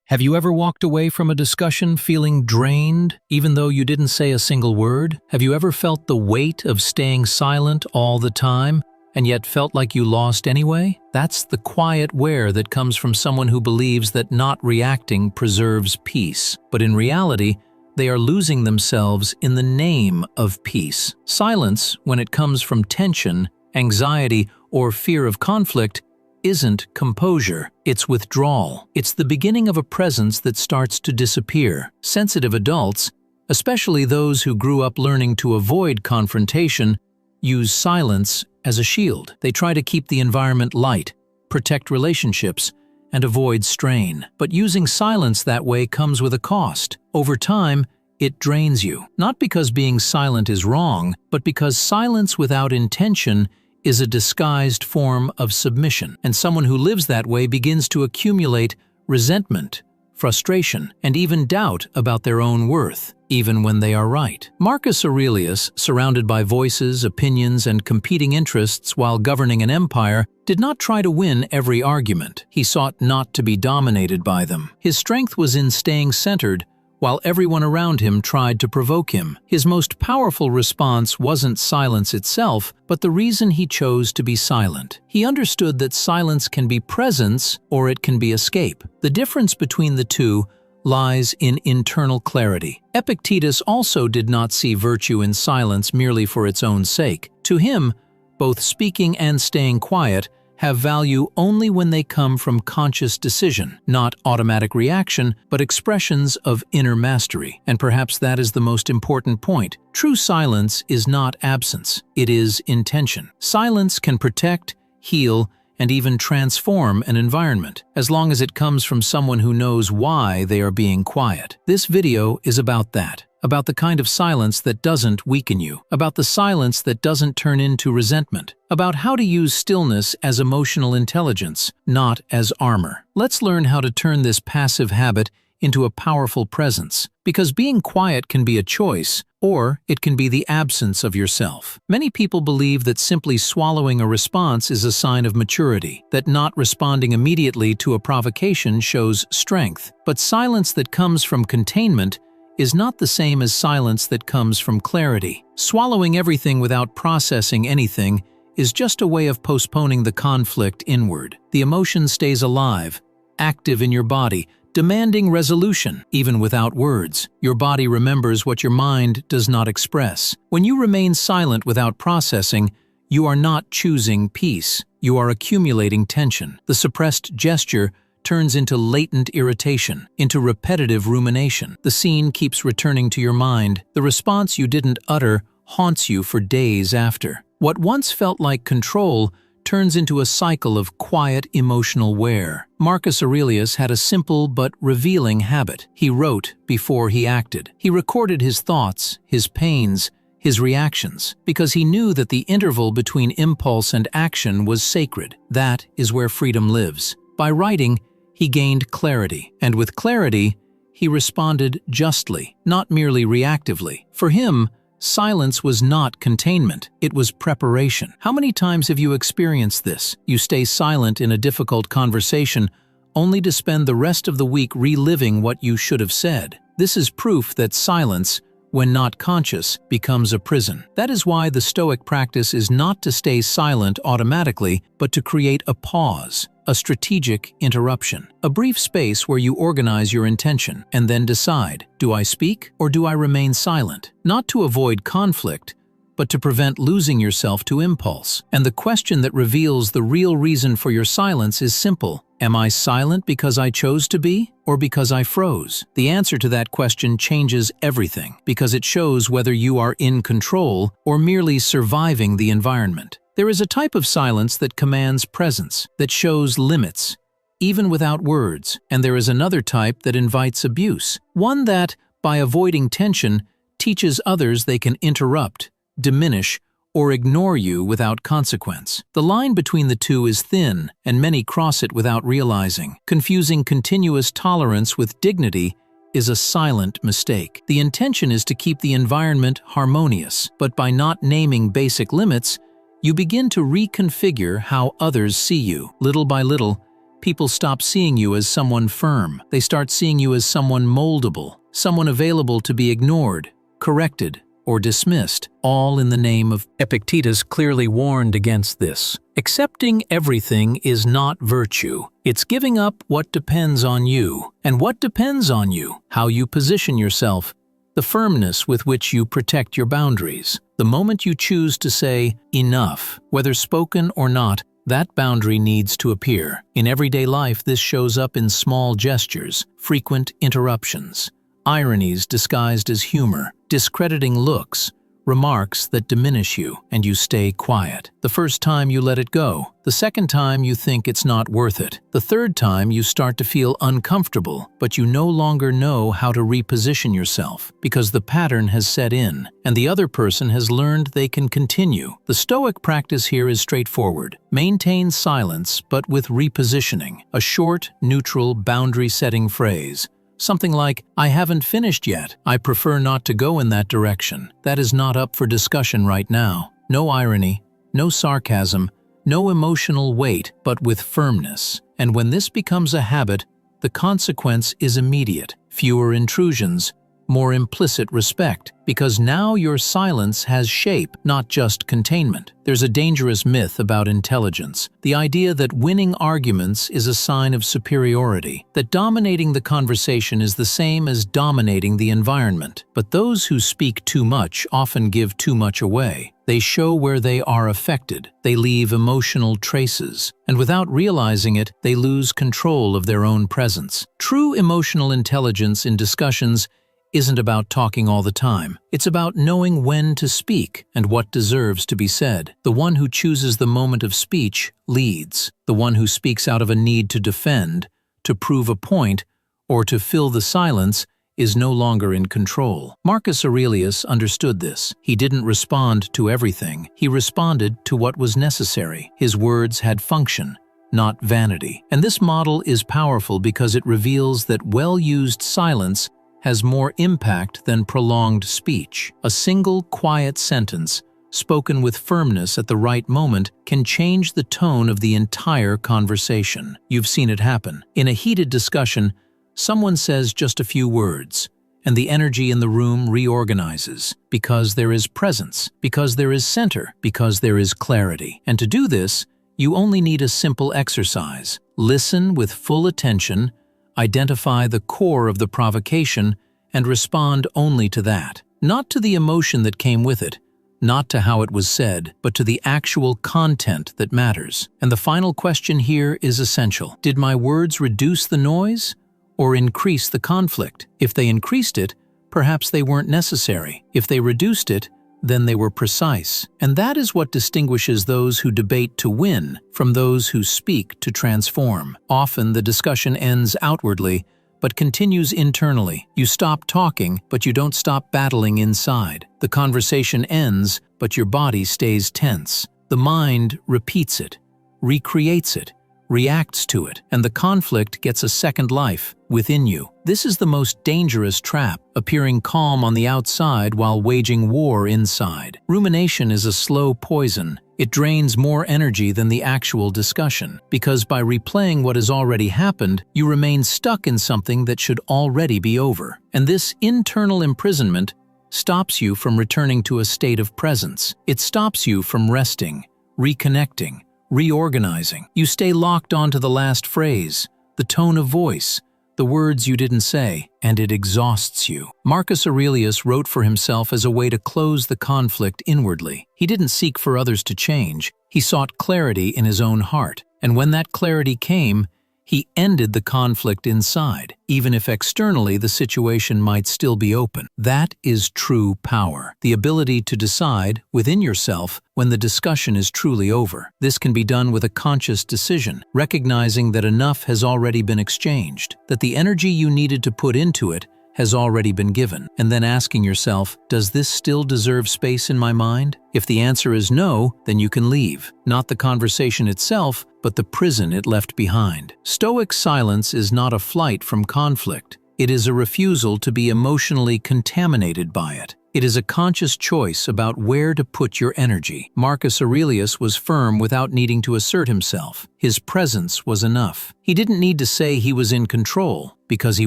Have you ever walked away from a discussion feeling drained, even though you didn't say a single word? Have you ever felt the weight of staying silent all the time, and yet felt like you lost anyway? That's the quiet wear that comes from someone who believes that not reacting preserves peace. But in reality, they are losing themselves in the name of peace. Silence, when it comes from tension, anxiety, or fear of conflict, isn't composure, it's withdrawal. It's the beginning of a presence that starts to disappear. Sensitive adults, especially those who grew up learning to avoid confrontation, use silence as a shield. They try to keep the environment light, protect relationships, and avoid strain. But using silence that way comes with a cost. Over time, it drains you. Not because being silent is wrong, but because silence without intention is a disguised form of submission, and someone who lives that way begins to accumulate resentment, frustration, and even doubt about their own worth, even when they are right. Marcus Aurelius, surrounded by voices, opinions, and competing interests while governing an empire, did not try to win every argument. He sought not to be dominated by them. His strength was in staying centered, while everyone around him tried to provoke him. His most powerful response wasn't silence itself, but the reason he chose to be silent. He understood that silence can be presence or it can be escape. The difference between the two lies in internal clarity. Epictetus also did not see virtue in silence merely for its own sake. To him, both speaking and staying quiet have value only when they come from conscious decision, not automatic reaction, but expressions of inner mastery. And perhaps that is the most important point. True silence is not absence, it is intention. Silence can protect, heal, and even transform an environment, as long as it comes from someone who knows why they are being quiet. This video is about that. About the kind of silence that doesn't weaken you, about the silence that doesn't turn into resentment, about how to use stillness as emotional intelligence, not as armor. Let's learn how to turn this passive habit into a powerful presence, because being quiet can be a choice, or it can be the absence of yourself. Many people believe that simply swallowing a response is a sign of maturity, that not responding immediately to a provocation shows strength. But silence that comes from containment is not the same as silence that comes from clarity. Swallowing everything without processing anything is just a way of postponing the conflict inward. The emotion stays alive, active in your body, demanding resolution, even without words. Your body remembers what your mind does not express. When you remain silent without processing, you are not choosing peace. You are accumulating tension. The suppressed gesture turns into latent irritation, into repetitive rumination. The scene keeps returning to your mind. The response you didn't utter haunts you for days after. What once felt like control turns into a cycle of quiet emotional wear. Marcus Aurelius had a simple but revealing habit. He wrote before he acted. He recorded his thoughts, his pains, his reactions, because he knew that the interval between impulse and action was sacred. That is where freedom lives. By writing, he gained clarity, and with clarity, he responded justly, not merely reactively. For him, silence was not containment, it was preparation. How many times have you experienced this? You stay silent in a difficult conversation, only to spend the rest of the week reliving what you should have said. This is proof that silence, when not conscious, becomes a prison. That is why the Stoic practice is not to stay silent automatically, but to create a pause, a strategic interruption, a brief space where you organize your intention and then decide, do I speak or do I remain silent? Not to avoid conflict, but to prevent losing yourself to impulse. And the question that reveals the real reason for your silence is simple. Am I silent because I chose to be, or because I froze? The answer to that question changes everything, because it shows whether you are in control or merely surviving the environment. There is a type of silence that commands presence, that shows limits, even without words, and there is another type that invites abuse, one that, by avoiding tension, teaches others they can interrupt, diminish, or ignore you without consequence. The line between the two is thin, and many cross it without realizing. Confusing continuous tolerance with dignity is a silent mistake. The intention is to keep the environment harmonious, but by not naming basic limits, you begin to reconfigure how others see you. Little by little, people stop seeing you as someone firm. They start seeing you as someone moldable, someone available to be ignored, corrected, or dismissed, all in the name of... Epictetus clearly warned against this. Accepting everything is not virtue. It's giving up what depends on you. And what depends on you? How you position yourself, the firmness with which you protect your boundaries. The moment you choose to say, enough, whether spoken or not, that boundary needs to appear. In everyday life, this shows up in small gestures, frequent interruptions, ironies disguised as humor, discrediting looks, remarks that diminish you, and you stay quiet. The first time you let it go. The second time you think it's not worth it. The third time you start to feel uncomfortable, but you no longer know how to reposition yourself because the pattern has set in, and the other person has learned they can continue. The Stoic practice here is straightforward. Maintain silence, but with repositioning. A short, neutral, boundary-setting phrase. Something like, I haven't finished yet. I prefer not to go in that direction. That is not up for discussion right now. No irony, no sarcasm, no emotional weight, but with firmness. And when this becomes a habit, the consequence is immediate. Fewer intrusions, more implicit respect, because now your silence has shape, not just containment. There's a dangerous myth about intelligence, the idea that winning arguments is a sign of superiority, that dominating the conversation is the same as dominating the environment. But those who speak too much often give too much away. They show where they are affected, they leave emotional traces, and without realizing it, they lose control of their own presence. True emotional intelligence in discussions isn't about talking all the time. It's about knowing when to speak and what deserves to be said. The one who chooses the moment of speech leads. The one who speaks out of a need to defend, to prove a point, or to fill the silence is no longer in control. Marcus Aurelius understood this. He didn't respond to everything. He responded to what was necessary. His words had function, not vanity. And this model is powerful because it reveals that well-used silence has more impact than prolonged speech. A single quiet sentence, spoken with firmness at the right moment, can change the tone of the entire conversation. You've seen it happen. In a heated discussion, someone says just a few words, and the energy in the room reorganizes, because there is presence, because there is center, because there is clarity. And to do this, you only need a simple exercise. Listen with full attention, identify the core of the provocation, and respond only to that. Not to the emotion that came with it, not to how it was said, but to the actual content that matters. And the final question here is essential. Did my words reduce the noise or increase the conflict? If they increased it, perhaps they weren't necessary. If they reduced it, then they were precise. And that is what distinguishes those who debate to win from those who speak to transform. Often the discussion ends outwardly, but continues internally. You stop talking, but you don't stop battling inside. The conversation ends, but your body stays tense. The mind repeats it, recreates it, reacts to it, and the conflict gets a second life within you. This is the most dangerous trap, appearing calm on the outside while waging war inside. Rumination is a slow poison. It drains more energy than the actual discussion, because by replaying what has already happened, you remain stuck in something that should already be over. And this internal imprisonment stops you from returning to a state of presence. It stops you from resting, reconnecting, reorganizing. You stay locked onto the last phrase, the tone of voice, the words you didn't say, and it exhausts you. Marcus Aurelius wrote for himself as a way to close the conflict inwardly. He didn't seek for others to change. He sought clarity in his own heart. And when that clarity came, he ended the conflict inside, even if externally the situation might still be open. That is true power, the ability to decide within yourself when the discussion is truly over. This can be done with a conscious decision, recognizing that enough has already been exchanged, that the energy you needed to put into it has already been given, and then asking yourself, does this still deserve space in my mind? If the answer is no, then you can leave, not the conversation itself, but the prison it left behind. Stoic silence is not a flight from conflict. It is a refusal to be emotionally contaminated by it. It is a conscious choice about where to put your energy. Marcus Aurelius was firm without needing to assert himself. His presence was enough. He didn't need to say he was in control, because he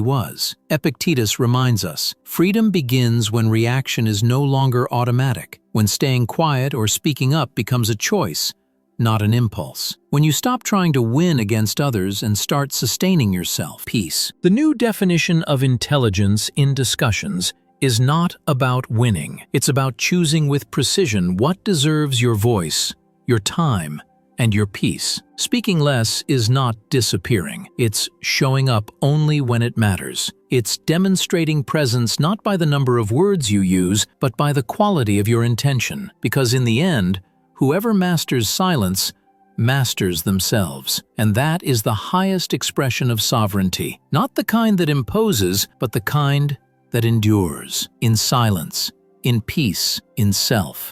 was. Epictetus reminds us, freedom begins when reaction is no longer automatic, when staying quiet or speaking up becomes a choice, not an impulse. When you stop trying to win against others and start sustaining yourself. Peace. The new definition of intelligence in discussions is not about winning. It's about choosing with precision what deserves your voice, your time, and your peace. Speaking less is not disappearing. It's showing up only when it matters. It's demonstrating presence not by the number of words you use, but by the quality of your intention. Because in the end, whoever masters silence masters themselves. And that is the highest expression of sovereignty. Not the kind that imposes, but the kind that endures, in silence, in peace, in self.